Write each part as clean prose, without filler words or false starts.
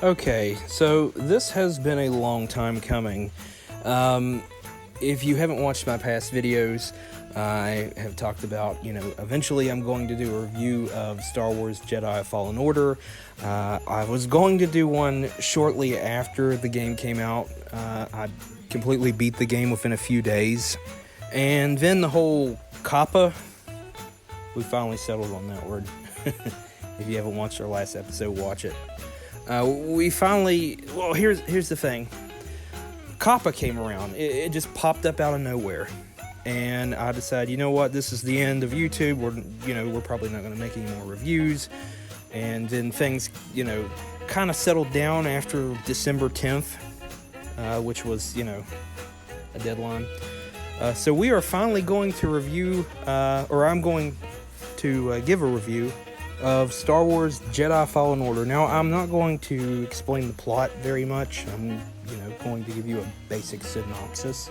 Okay, so this has been a long time coming. If you haven't watched my past videos, I have talked about, eventually I'm going to do a review of Star Wars Jedi Fallen Order. I was going to do one shortly after the game came out. I completely beat the game within a few days. And then the whole Kappa, we finally settled on that word. If you haven't watched our last episode, watch it. Here's the thing. Kappa came around. It just popped up out of nowhere. And I decided, you know what, this is the end of YouTube. We're probably not going to make any more reviews. And then things, kind of settled down after December 10th, which was, a deadline. So we are finally going to review, I'm going to give a review of Star Wars Jedi Fallen Order. Now, I'm not going to explain the plot very much. I'm, going to give you a basic synopsis.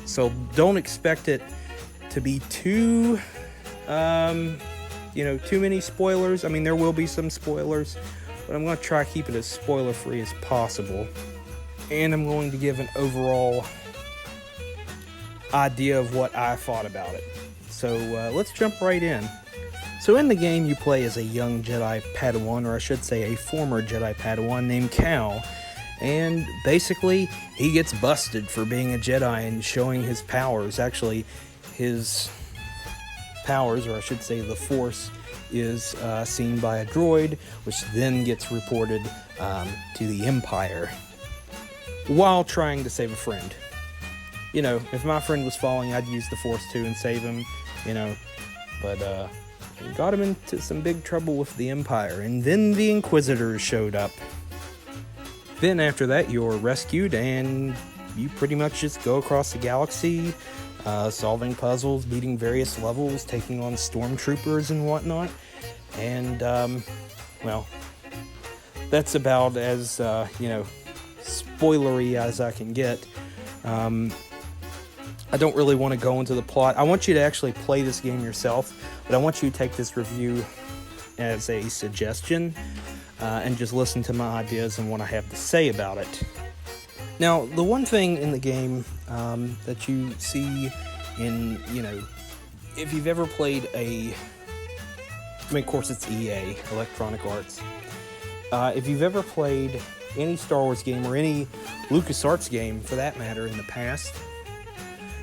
So don't expect it to be too many spoilers. I mean, there will be some spoilers, but I'm going to try to keep it as spoiler-free as possible. And I'm going to give an overall idea of what I thought about it. So let's jump right in. So in the game, you play as a young Jedi Padawan, or I should say a former Jedi Padawan named Cal. And basically, he gets busted for being a Jedi and showing his powers. Actually, his powers, or I should say the Force, is seen by a droid, which then gets reported to the Empire while trying to save a friend. If my friend was falling, I'd use the Force too and save him, but got him into some big trouble with the Empire, and then the Inquisitors showed up. Then after that, you're rescued, and you pretty much just go across the galaxy, solving puzzles, beating various levels, taking on stormtroopers and whatnot. And, that's about as, spoilery as I can get. I don't really want to go into the plot. I want you to actually play this game yourself, but I want you to take this review as a suggestion and just listen to my ideas and what I have to say about it. Now, the one thing in the game that you see in, if you've ever played of course it's EA, Electronic Arts. If you've ever played any Star Wars game or any LucasArts game, for that matter, in the past,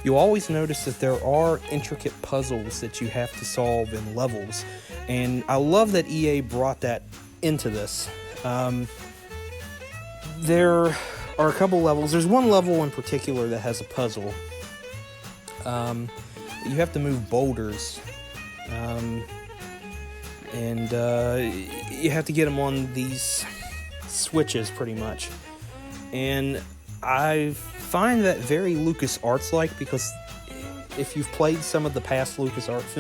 you'll always notice that there are intricate puzzles that you have to solve in levels. And I love that EA brought that into this. There are a couple levels. There's one level in particular that has a puzzle. You have to move boulders. And you have to get them on these switches, pretty much. And I find that very LucasArts-like, because if you've played some of the past LucasArts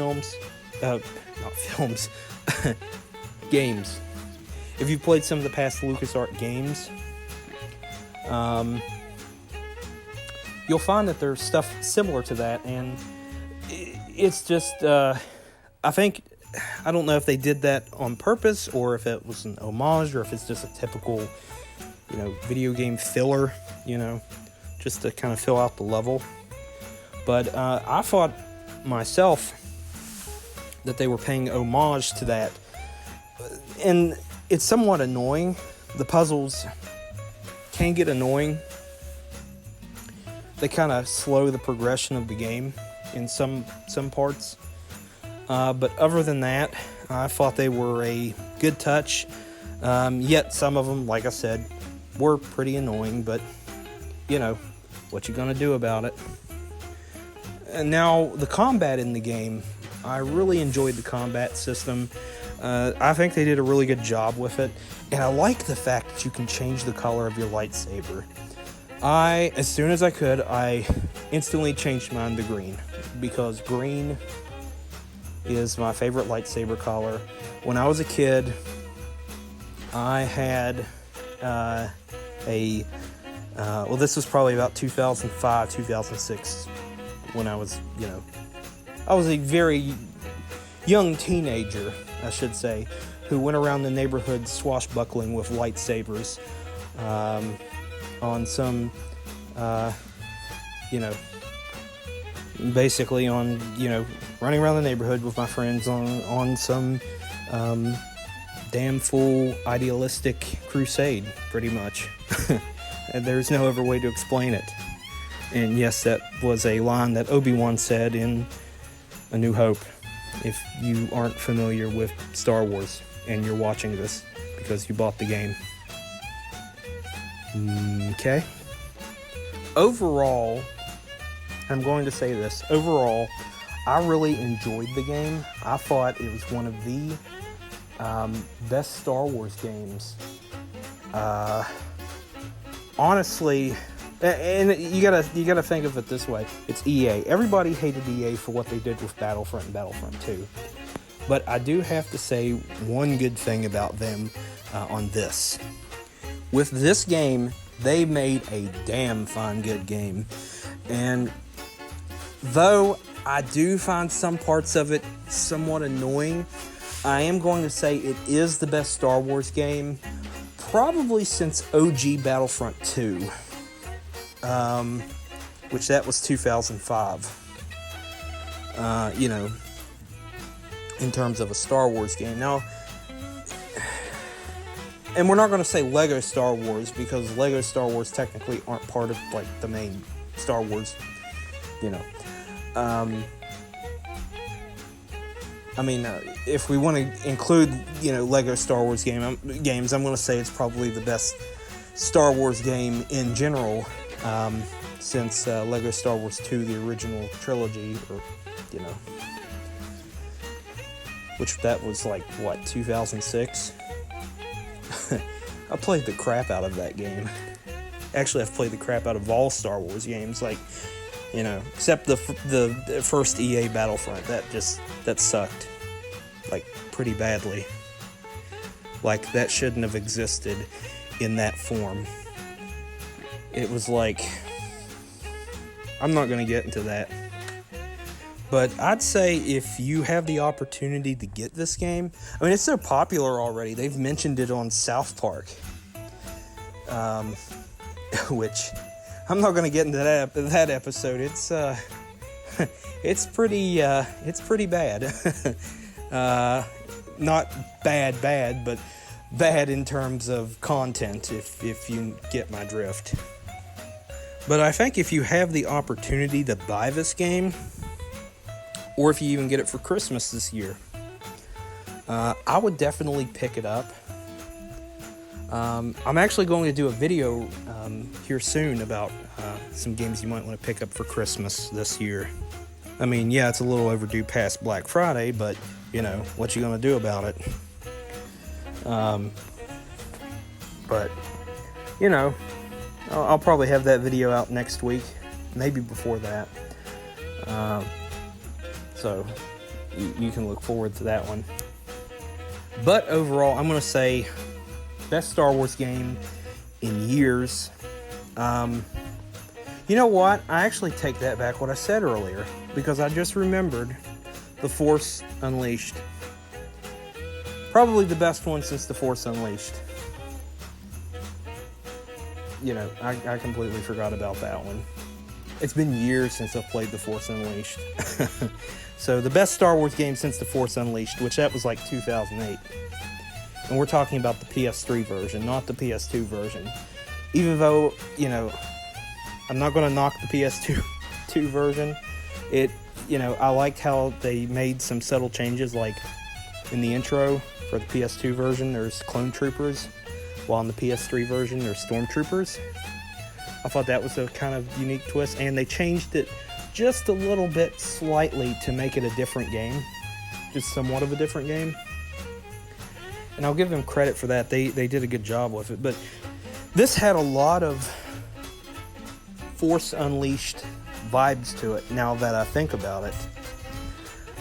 games. If you've played some of the past LucasArts games, you'll find that there's stuff similar to that, and it's just, I don't know if they did that on purpose, or if it was an homage, or if it's just a typical, video game filler, just to kind of fill out the level. But I thought myself that they were paying homage to that, and it's somewhat annoying. The puzzles can get annoying. They kind of slow the progression of the game in some parts. But other than that, I thought they were a good touch. Yet some of them, like I said, were pretty annoying, but what you gonna do about it? And now, the combat in the game, I really enjoyed the combat system. I think they did a really good job with it, and I like the fact that you can change the color of your lightsaber. As soon as I could, I instantly changed mine to green, because green is my favorite lightsaber color. When I was a kid, I had this was probably about 2005, 2006, when I was, I was a very young teenager, I should say, who went around the neighborhood swashbuckling with lightsabers on some, basically on, running around the neighborhood with my friends on some damn full idealistic crusade, pretty much. And there's no other way to explain it. And yes, that was a line that Obi-Wan said in A New Hope, if you aren't familiar with Star Wars and you're watching this because you bought the game. Okay. Overall, I'm going to say this. Overall, I really enjoyed the game. I thought it was one of the best Star Wars games. Honestly, and you gotta think of it this way. It's EA. Everybody hated EA for what they did with Battlefront and Battlefront 2. But I do have to say one good thing about them on this. With this game, they made a damn fine good game. And though I do find some parts of it somewhat annoying, I am going to say it is the best Star Wars game, probably since OG Battlefront 2, which that was 2005, in terms of a Star Wars game. Now, and we're not going to say Lego Star Wars, because Lego Star Wars technically aren't part of, like, the main Star Wars, if we want to include, Lego Star Wars games, I'm going to say it's probably the best Star Wars game in general, since Lego Star Wars 2, the original trilogy, or, which that was like, 2006? I played the crap out of that game. Actually, I've played the crap out of all Star Wars games, except the first EA Battlefront. That sucked, pretty badly. That shouldn't have existed in that form. It was I'm not going to get into that. But I'd say if you have the opportunity to get this game, it's so popular already. They've mentioned it on South Park, which I'm not going to get into that episode. It's pretty bad. Not bad, but bad in terms of content, if you get my drift. But I think if you have the opportunity to buy this game, or if you even get it for Christmas this year, I would definitely pick it up. I'm actually going to do a video here soon about some games you might want to pick up for Christmas this year. It's a little overdue past Black Friday, but, what you going to do about it? But, I'll probably have that video out next week, maybe before that. So, you can look forward to that one. But overall, I'm going to say best Star Wars game in years. You know what? I actually take that back, what I said earlier, because I just remembered The Force Unleashed. Probably the best one since The Force Unleashed. I completely forgot about that one. It's been years since I've played The Force Unleashed. So the best Star Wars game since The Force Unleashed, which that was 2008. And we're talking about the PS3 version, not the PS2 version. Even though, I'm not going to knock the PS2 version. I liked how they made some subtle changes, in the intro for the PS2 version, there's clone troopers, while in the PS3 version, there's stormtroopers. I thought that was a kind of unique twist, and they changed it just a little bit slightly to make it a different game, just somewhat of a different game. And I'll give them credit for that. They did a good job with it. But this had a lot of Force Unleashed vibes to it, now that I think about it.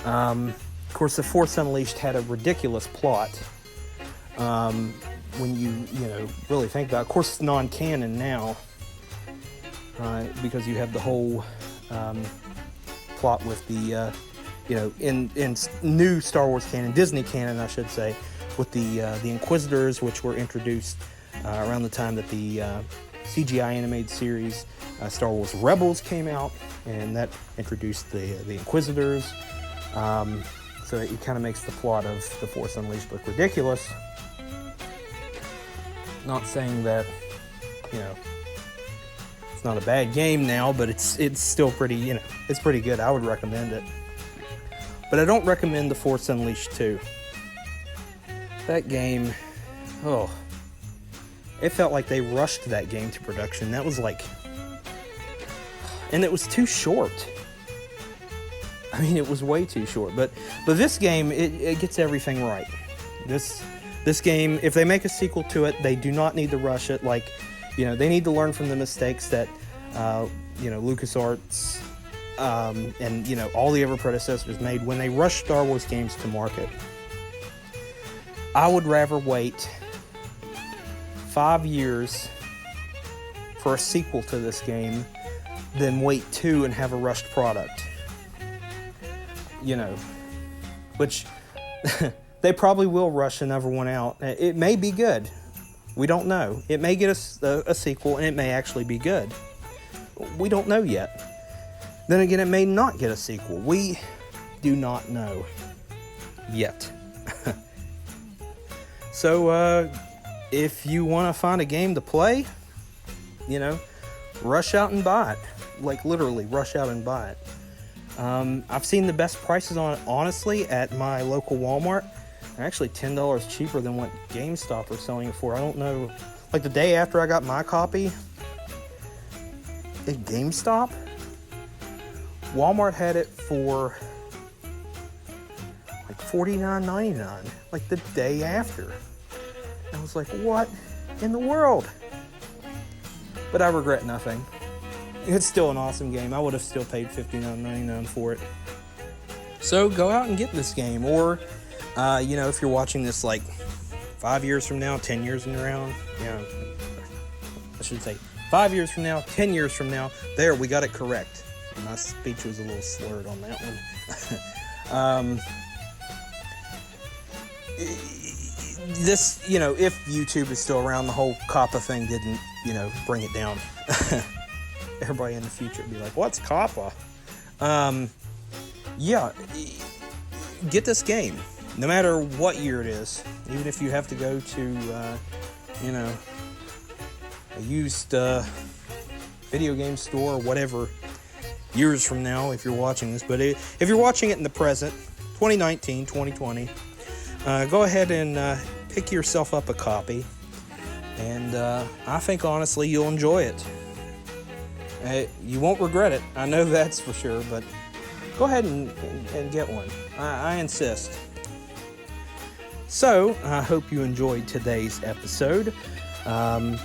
Of course, the Force Unleashed had a ridiculous plot. When you really think about it. Of course, it's non-canon now, because you have the whole plot with the, in new Star Wars canon, Disney canon, I should say, with the Inquisitors, which were introduced around the time that the CGI animated series Star Wars Rebels came out, and that introduced the Inquisitors. So it kind of makes the plot of The Force Unleashed look ridiculous. Not saying that, it's not a bad game now, but it's still pretty, it's pretty good. I would recommend it. But I don't recommend The Force Unleashed 2. That game, it felt like they rushed that game to production. That was and it was too short. I mean, it was way too short. But this game, it gets everything right. This game, if they make a sequel to it, they do not need to rush it. They need to learn from the mistakes that, LucasArts and, all the other predecessors made when they rushed Star Wars games to market. I would rather wait 5 years for a sequel to this game than wait 2 and have a rushed product. Which they probably will rush another one out. It may be good. We don't know. It may get a sequel, and it may actually be good. We don't know yet. Then again, it may not get a sequel. We do not know yet. So, if you want to find a game to play, rush out and buy it. Literally, rush out and buy it. I've seen the best prices on it, honestly, at my local Walmart. They're actually $10 cheaper than what GameStop are selling it for. I don't know. The day after I got my copy, at GameStop, Walmart had it for $49.99. The day after. I was like, what in the world? But I regret nothing. It's still an awesome game. I would have still paid $59.99 for it. So go out and get this game. Or, if you're watching this 5 years from now, 10 years from now, I should say 5 years from now, 10 years from now. There, we got it correct. My speech was a little slurred on that one. This, if YouTube is still around, the whole COPPA thing didn't, bring it down. Everybody in the future would be like, what's COPPA? Get this game. No matter what year it is. Even if you have to go to, a used video game store or whatever, years from now, if you're watching this. But if you're watching it in the present, 2019, 2020, go ahead and pick yourself up a copy. And I think, honestly, you'll enjoy it. You won't regret it. I know that's for sure, but go ahead and get one. I insist. So, I hope you enjoyed today's episode. I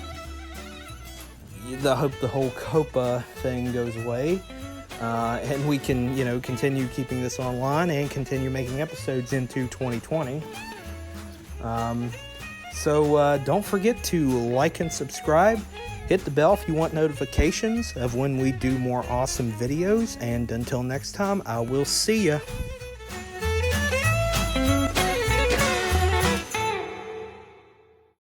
hope the whole COPPA thing goes away. And we can, continue keeping this online and continue making episodes into 2020. So don't forget to like and subscribe. Hit the bell if you want notifications of when we do more awesome videos. And until next time, I will see ya.